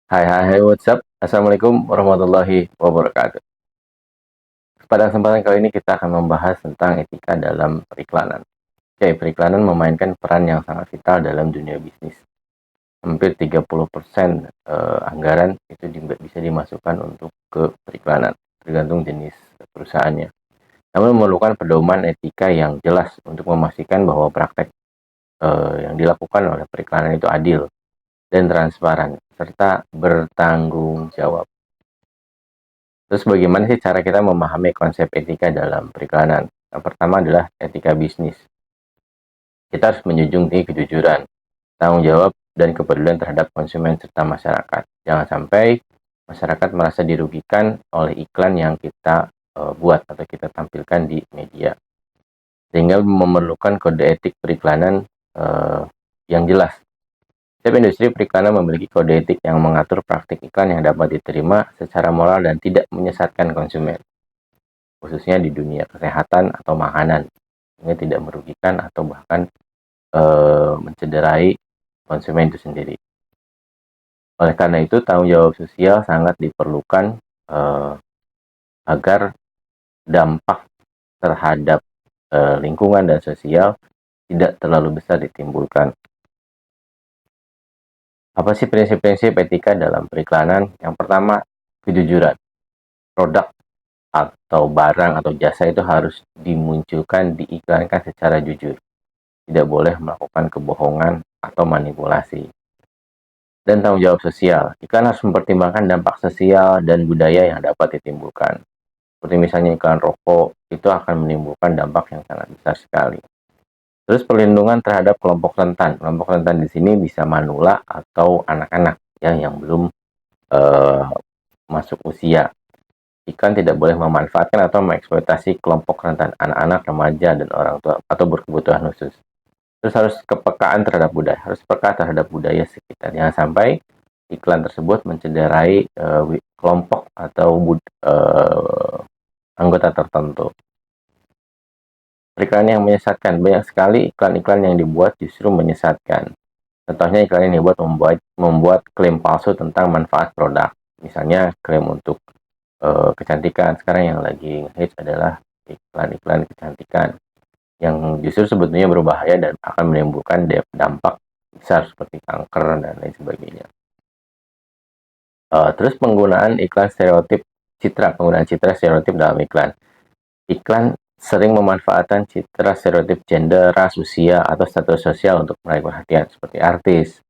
Hai hai hai, what's up? Assalamualaikum warahmatullahi wabarakatuh. Pada kesempatan kali ini kita akan membahas tentang etika dalam periklanan. Oke, periklanan memainkan peran yang sangat vital dalam dunia bisnis. Hampir 30% anggaran itu bisa dimasukkan untuk ke periklanan, tergantung jenis perusahaannya. Namun memerlukan pedoman etika yang jelas untuk memastikan bahwa praktek yang dilakukan oleh periklanan itu adil dan transparan, serta bertanggung jawab. Terus bagaimana sih cara kita memahami konsep etika dalam periklanan? Yang pertama adalah etika bisnis. Kita harus menjunjung tinggi kejujuran, tanggung jawab, dan kepedulian terhadap konsumen serta masyarakat. Jangan sampai masyarakat merasa dirugikan oleh iklan yang kita buat atau kita tampilkan di media. Sehingga memerlukan kode etik periklanan yang jelas. Setiap industri periklanan memiliki kode etik yang mengatur praktik iklan yang dapat diterima secara moral dan tidak menyesatkan konsumen, khususnya di dunia kesehatan atau makanan. Ini tidak merugikan atau bahkan mencederai konsumen itu sendiri. Oleh karena itu, tanggung jawab sosial sangat diperlukan agar dampak terhadap lingkungan dan sosial tidak terlalu besar ditimbulkan. Apa sih prinsip-prinsip etika dalam periklanan? Yang pertama, kejujuran. Produk atau barang atau jasa itu harus dimunculkan, diiklankan secara jujur. Tidak boleh melakukan kebohongan atau manipulasi. Dan tanggung jawab sosial. Iklan harus mempertimbangkan dampak sosial dan budaya yang dapat ditimbulkan. Seperti misalnya iklan rokok, itu akan menimbulkan dampak yang sangat besar sekali. Terus perlindungan terhadap kelompok rentan. Kelompok rentan di sini bisa manula atau anak-anak ya yang belum masuk usia. Iklan tidak boleh memanfaatkan atau mengeksploitasi kelompok rentan anak-anak, remaja, dan orang tua atau berkebutuhan khusus. Terus harus kepekaan terhadap budaya, harus peka terhadap budaya sekitar. Jangan sampai iklan tersebut mencederai kelompok atau anggota tertentu. Iklan yang menyesatkan, banyak sekali iklan-iklan yang dibuat justru menyesatkan. Contohnya iklan yang dibuat membuat klaim palsu tentang manfaat produk. Misalnya klaim untuk kecantikan. Sekarang yang lagi hits adalah iklan-iklan kecantikan yang justru sebetulnya berbahaya dan akan menimbulkan dampak besar seperti kanker dan lain sebagainya. Terus penggunaan iklan stereotip penggunaan citra stereotip dalam iklan. Iklan sering memanfaatkan citra stereotip gender, ras, usia, atau status sosial untuk meraih perhatian seperti artis.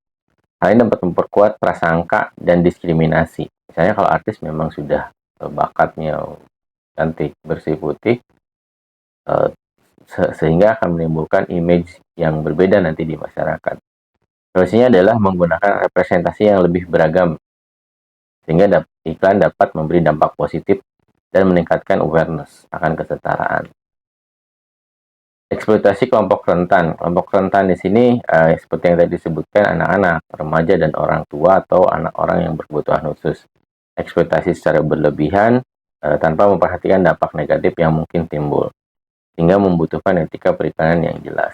Hal ini dapat memperkuat prasangka dan diskriminasi. Misalnya kalau artis memang sudah bakatnya cantik, bersih, putih, sehingga akan menimbulkan image yang berbeda nanti di masyarakat. Solusinya adalah menggunakan representasi yang lebih beragam, sehingga iklan dapat memberi dampak positif dan meningkatkan awareness akan kesetaraan. Eksploitasi kelompok rentan. Kelompok rentan di sini seperti yang tadi disebutkan, anak-anak, remaja, dan orang tua atau anak orang yang berkebutuhan khusus. Eksploitasi secara berlebihan tanpa memperhatikan dampak negatif yang mungkin timbul, sehingga membutuhkan etika periklanan yang jelas.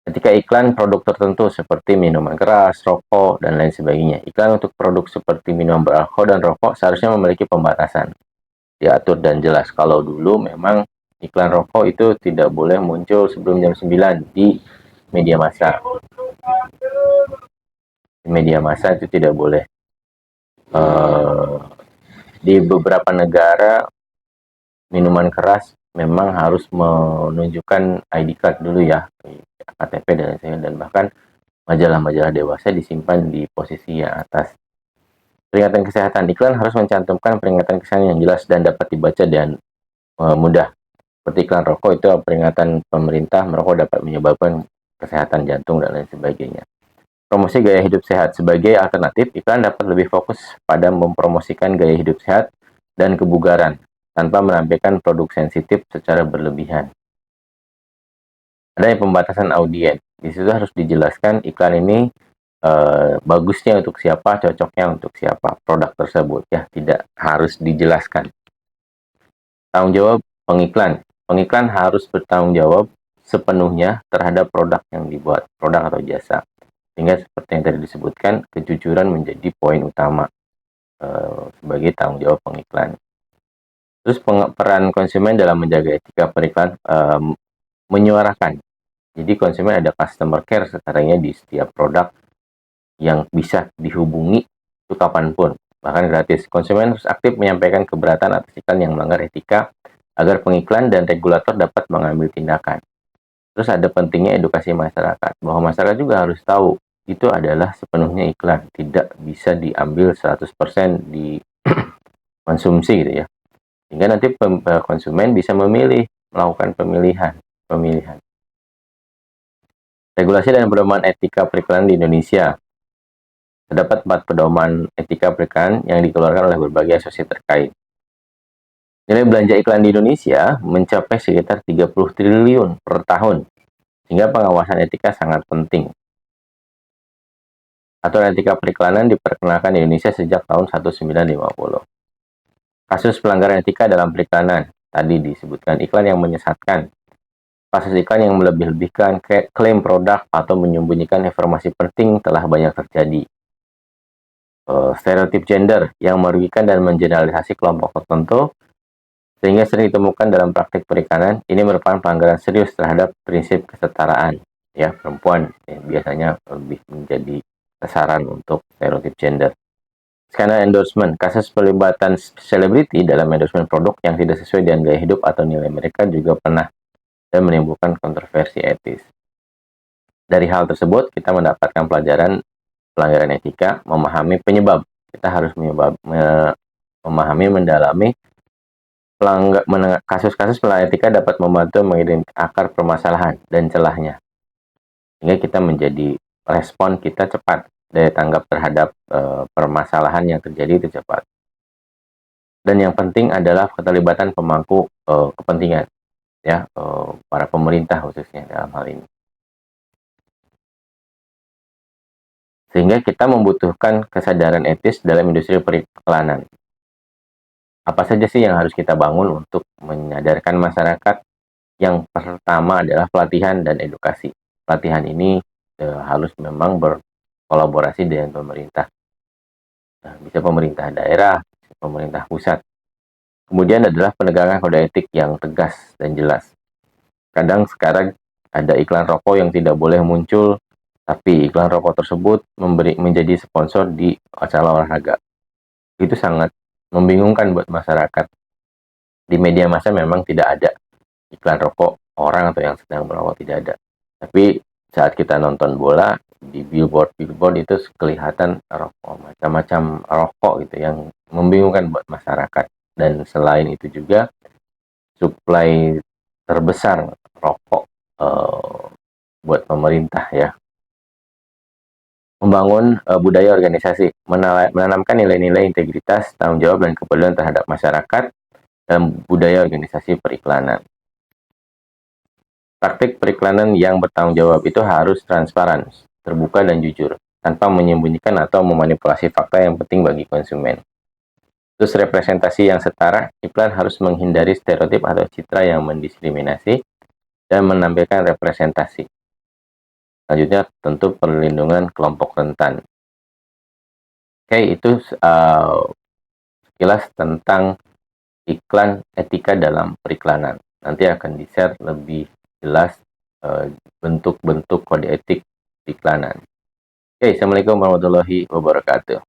Ketika iklan produk tertentu seperti minuman keras, rokok, dan lain sebagainya. Iklan untuk produk seperti minuman beralkohol dan rokok seharusnya memiliki pembatasan, diatur dan jelas. Kalau dulu memang iklan rokok itu tidak boleh muncul sebelum jam 9 di media massa. Di media massa itu tidak boleh. Di beberapa negara minuman keras memang harus menunjukkan ID card dulu ya, KTP dan lain-lain, dan bahkan majalah-majalah dewasa disimpan di posisi yang atas. Peringatan kesehatan. Iklan harus mencantumkan peringatan kesehatan yang jelas dan dapat dibaca dan mudah. Seperti iklan rokok itu peringatan pemerintah merokok dapat menyebabkan kesehatan jantung dan lain sebagainya. Promosi gaya hidup sehat. Sebagai alternatif, iklan dapat lebih fokus pada mempromosikan gaya hidup sehat dan kebugaran tanpa menampilkan produk sensitif secara berlebihan. Ada yang pembatasan audiens. Di situ harus dijelaskan iklan ini bagusnya untuk siapa, cocoknya untuk siapa produk tersebut ya, tidak harus dijelaskan. Tanggung jawab pengiklan. Pengiklan harus bertanggung jawab sepenuhnya terhadap produk yang dibuat, produk atau jasa. Sehingga seperti yang tadi disebutkan, kejujuran menjadi poin utama sebagai tanggung jawab pengiklan. Terus peran konsumen dalam menjaga etika periklan menyuarakan. Jadi konsumen ada customer care sekarangnya di setiap produk yang bisa dihubungi itu kapanpun, bahkan gratis. Konsumen harus aktif menyampaikan keberatan atas iklan yang melanggar etika agar pengiklan dan regulator dapat mengambil tindakan. Terus ada pentingnya edukasi masyarakat, bahwa masyarakat juga harus tahu itu adalah sepenuhnya iklan, tidak bisa diambil 100% dikonsumsi gitu ya. Sehingga nanti konsumen bisa memilih, melakukan pemilihan. Regulasi dan pedoman etika periklanan di Indonesia. Terdapat 4 pedoman etika periklanan yang dikeluarkan oleh berbagai asosiasi terkait. Nilai belanja iklan di Indonesia mencapai sekitar 30 triliun per tahun, sehingga pengawasan etika sangat penting. Aturan etika periklanan diperkenalkan di Indonesia sejak tahun 1950. Kasus pelanggaran etika dalam periklanan, tadi disebutkan iklan yang menyesatkan, kasus iklan yang melebih-lebihkan klaim produk atau menyembunyikan informasi penting telah banyak terjadi. Stereotip gender yang merugikan dan mengeneralisasi kelompok tertentu sehingga sering ditemukan dalam praktik periklanan. Ini merupakan pelanggaran serius terhadap prinsip kesetaraan. Ya, perempuan biasanya lebih menjadi sasaran untuk stereotip gender. Skandal endorsement, kasus pelibatan selebriti dalam endorsement produk yang tidak sesuai dengan gaya hidup atau nilai mereka juga pernah dan menimbulkan kontroversi etis. Dari hal tersebut, kita mendapatkan pelajaran pelanggaran etika, memahami penyebab. Kita harus memahami, mendalami kasus-kasus pelanggaran etika dapat membantu mengidentifikasi akar permasalahan dan celahnya. Sehingga kita menjadi respon kita cepat, daya tanggap terhadap permasalahan yang terjadi itu cepat. Dan yang penting adalah keterlibatan pemangku kepentingan, ya, para pemerintah khususnya dalam hal ini. Sehingga kita membutuhkan kesadaran etis dalam industri periklanan. Apa saja sih yang harus kita bangun untuk menyadarkan masyarakat? Yang pertama adalah pelatihan dan edukasi. Pelatihan ini harus memang berkolaborasi dengan pemerintah. Bisa pemerintah daerah, pemerintah pusat. Kemudian adalah penegakan kode etik yang tegas dan jelas. Kadang sekarang ada iklan rokok yang tidak boleh muncul, tapi iklan rokok tersebut menjadi sponsor di acara olahraga. Itu sangat membingungkan buat masyarakat. Di media massa memang tidak ada iklan rokok orang atau yang sedang merokok, tidak ada. Tapi saat kita nonton bola, di billboard itu kelihatan rokok, macam-macam rokok gitu yang membingungkan buat masyarakat. Dan selain itu juga suplai terbesar rokok buat pemerintah ya. Membangun budaya organisasi, menanamkan nilai-nilai integritas, tanggung jawab, dan kepedulian terhadap masyarakat dalam budaya organisasi periklanan. Praktik periklanan yang bertanggung jawab itu harus transparan, terbuka, dan jujur, tanpa menyembunyikan atau memanipulasi fakta yang penting bagi konsumen. Terus representasi yang setara, iklan harus menghindari stereotip atau citra yang mendiskriminasi dan menampilkan representasi. Selanjutnya tentu perlindungan kelompok rentan. Oke, itu sekilas tentang iklan etika dalam periklanan. Nanti akan di-share lebih jelas bentuk-bentuk kode etik periklanan. Oke, assalamualaikum warahmatullahi wabarakatuh.